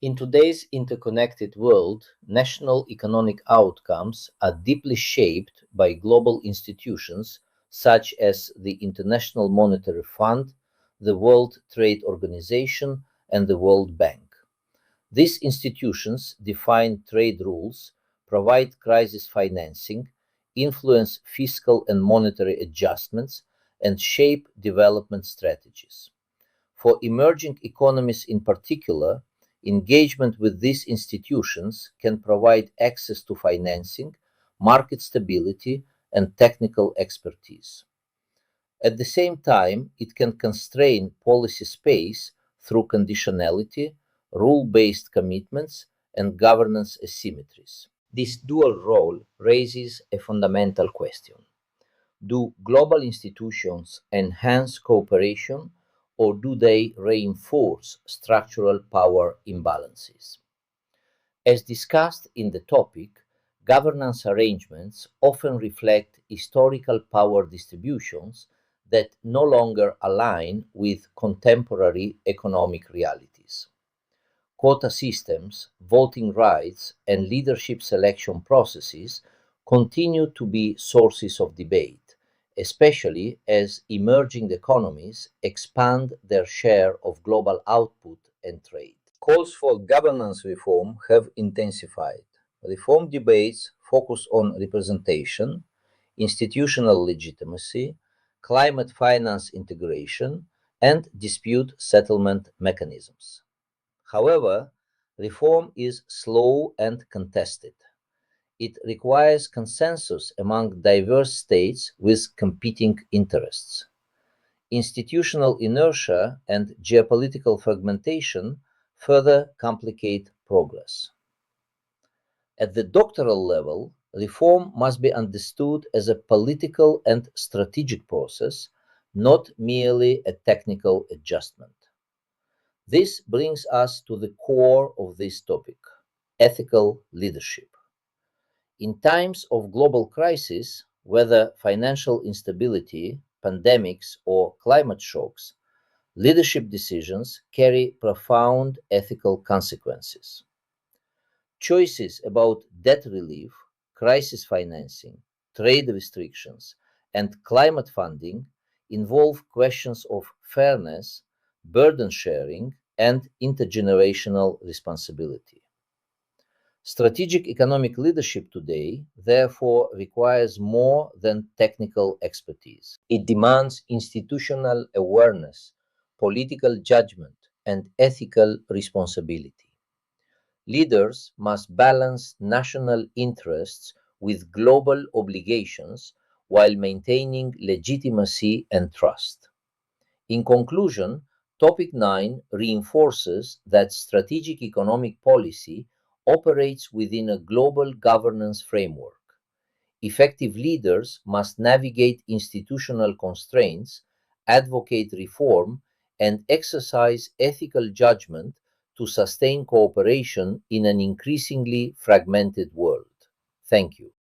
In today's interconnected world, national economic outcomes are deeply shaped by global institutions such as the International Monetary Fund, the World Trade Organization, and the World Bank. These institutions define trade rules, provide crisis financing, influence fiscal and monetary adjustments, and shape development strategies. For emerging economies in particular, engagement with these institutions can provide access to financing, market stability, and technical expertise. At the same time, it can constrain policy space through conditionality, rule-based commitments, and governance asymmetries. This dual role raises a fundamental question. Do global institutions enhance cooperation or do they reinforce structural power imbalances? As discussed in the topic, governance arrangements often reflect historical power distributions that no longer align with contemporary economic realities. Quota systems, voting rights, and leadership selection processes continue to be sources of debate, especially as emerging economies expand their share of global output and trade. Calls for governance reform have intensified. Reform debates focus on representation, institutional legitimacy, climate finance integration, and dispute settlement mechanisms. However, reform is slow and contested. It requires consensus among diverse states with competing interests. Institutional inertia and geopolitical fragmentation further complicate progress. At the doctoral level, reform must be understood as a political and strategic process, not merely a technical adjustment. This brings us to the core of this topic: ethical leadership. In times of global crisis, whether financial instability, pandemics, or climate shocks, leadership decisions carry profound ethical consequences. Choices about debt relief, crisis financing, trade restrictions, and climate funding involve questions of fairness, burden sharing, and intergenerational responsibility. Strategic economic leadership today, therefore, requires more than technical expertise. It demands institutional awareness, political judgment, and ethical responsibility. Leaders must balance national interests with global obligations while maintaining legitimacy and trust. In conclusion, Topic 9 reinforces that strategic economic policy operates within a global governance framework. Effective leaders must navigate institutional constraints, advocate reform, and exercise ethical judgment to sustain cooperation in an increasingly fragmented world. Thank you.